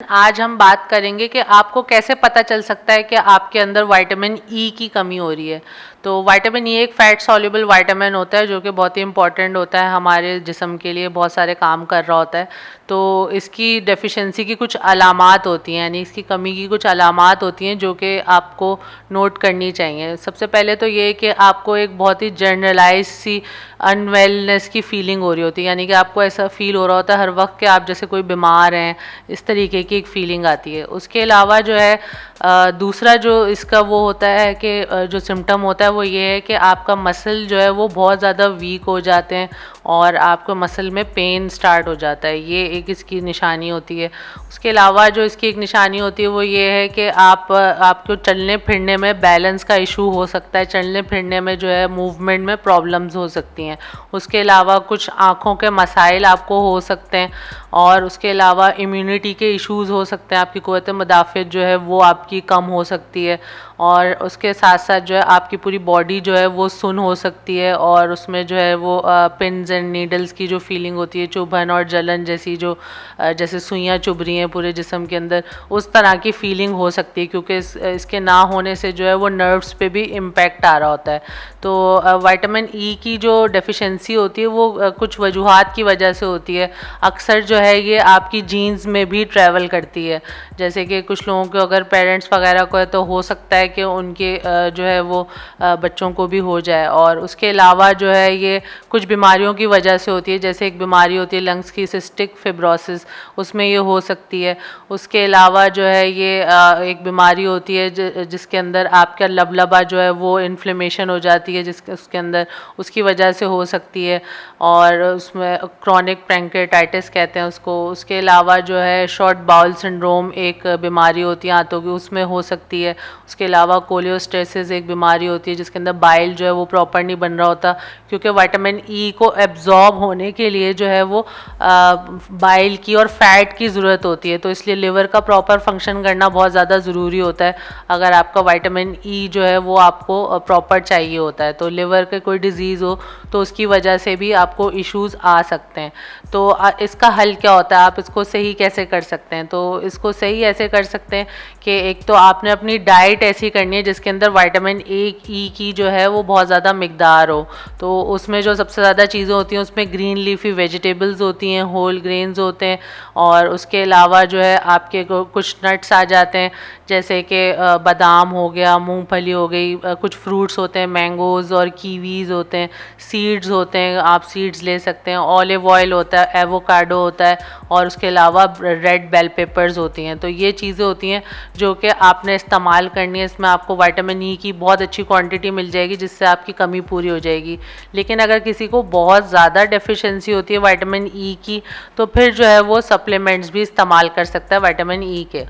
आज हम बात करेंगे कि आपको कैसे पता चल सकता है कि आपके अंदर विटामिन ई की कमी हो रही है। तो विटामिन ई एक फैट सॉल्युबल विटामिन होता है जो कि बहुत ही इंपॉर्टेंट होता है, हमारे जिस्म के लिए बहुत सारे काम कर रहा होता है। तो इसकी डेफिशिएंसी की कुछ अलामात होती हैं, यानी इसकी कमी की कुछ अलामात होती हैं जो कि आपको नोट करनी चाहिए। सबसे पहले तो ये कि आपको एक बहुत ही जनरलाइज सी अनवेलनेस की फीलिंग हो रही होती है, यानी कि आपको ऐसा फील हो रहा होता है हर वक्त कि आप जैसे कोई बीमार हैं, इस तरीके की एक फीलिंग आती है। उसके अलावा जो है दूसरा जो इसका वो होता है कि जो सिम्टम होता है वो ये है कि आपका मसल जो है वो बहुत ज़्यादा वीक हो जाते हैं और आपको मसल में पेन स्टार्ट हो जाता है, ये एक इसकी निशानी होती है। उसके अलावा जो इसकी एक निशानी होती है वो ये है कि आपको चलने फिरने में बैलेंस का इशू हो सकता है, चलने फिरने में जो है मूवमेंट में प्रॉब्लम्स हो सकती हैं। उसके अलावा कुछ आँखों के मसाइल आपको हो सकते हैं और उसके अलावा इम्यूनिटी के इश्यूज़ हो सकते हैं, आपकी क़ुव्वत मुदाफ़ियत जो है वो आपकी कम हो सकती है और उसके साथ साथ जो है आपकी पूरी बॉडी जो है वो सुन्न हो सकती है और उसमें जो है वो पिन्स एंड नीडल्स की जो फीलिंग होती है, चुभन और जलन जैसी जो जैसे सुइयाँ चुभ रही हैं पूरे जिस्म के अंदर, उस तरह की फीलिंग हो सकती है क्योंकि इसके ना होने से जो है वो नर्व्स पे भी इम्पैक्ट आ रहा होता है। तो विटामिन ई की जो डेफिशिएंसी होती है वो कुछ वजूहात की वजह से होती है। अक्सर जो है ये आपकी जीन्स में भी ट्रैवल करती है, जैसे कि कुछ लोगों को अगर पेरेंट्स वगैरह को है तो हो सकता है कि उनके जो है वो बच्चों को भी हो जाए। और उसके अलावा जो है ये कुछ बीमारियों की वजह से होती है, जैसे एक बीमारी होती है लंग्स की सिस्टिक फिब्रोसिस, उसमें ये हो सकती है। उसके अलावा जो है ये एक बीमारी होती है जिसके अंदर आपका लबलबा जो है वो इन्फ्लेमेशन हो जाती है, जिसके उसके अंदर उसकी वजह से हो सकती है और उसमें क्रॉनिक पैंक्रेटाइटिस कहते हैं उसको। उसके अलावा जो है शॉर्ट बाउल सिंड्रोम एक बीमारी होती है आंतों की, उसमें हो सकती है। उसके अलावा कोलियोस्टेसिस एक बीमारी होती है जिसके अंदर बाइल जो है वो प्रॉपर नहीं बन रहा होता, क्योंकि विटामिन ई को एब्जॉर्ब होने के लिए जो है वो बाइल की और फैट की ज़रूरत होती है, तो इसलिए लिवर का प्रॉपर फंक्शन करना बहुत ज़्यादा ज़रूरी होता है। अगर आपका विटामिन ई जो है वो आपको प्रॉपर चाहिए होता है, तो लिवर के कोई डिज़ीज़ हो तो उसकी वजह से भी आपको इश्यूज़ आ सकते हैं। तो इसका हल क्या होता है, आप इसको सही कैसे कर सकते हैं? तो इसको सही ऐसे कर सकते हैं कि एक तो आपने अपनी डाइट ऐसी करनी है जिसके अंदर विटामिन ई की जो है वो बहुत ज़्यादा मिकदार हो। तो उसमें जो सबसे ज़्यादा चीज़ें होती हैं उसमें ग्रीन लीफी वेजिटेबल्स होती हैं, होल ग्रेन्स होते हैं और उसके अलावा जो है आपके कुछ नट्स आ जाते हैं, जैसे कि बादाम हो गया, मूंगफली हो गई, कुछ फ्रूट्स होते हैं, मैंगोज़ और कीवीज़ होते हैं, सीड्स होते हैं, आप सीड्स ले सकते हैं, ऑलिव ऑयल होता है, एवोकाडो होता है और उसके अलावा रेड बेल पेपर्स होती हैं। तो ये चीज़ें होती हैं जो कि आपने इस्तेमाल करनी है, इसमें आपको विटामिन ई की बहुत अच्छी क्वांटिटी मिल जाएगी जिससे आपकी कमी पूरी हो जाएगी। लेकिन अगर किसी को बहुत ज़्यादा डेफिशिएंसी होती है विटामिन ई की, तो फिर जो है वो सप्लीमेंट्स भी इस्तेमाल कर सकता है विटामिन ई के।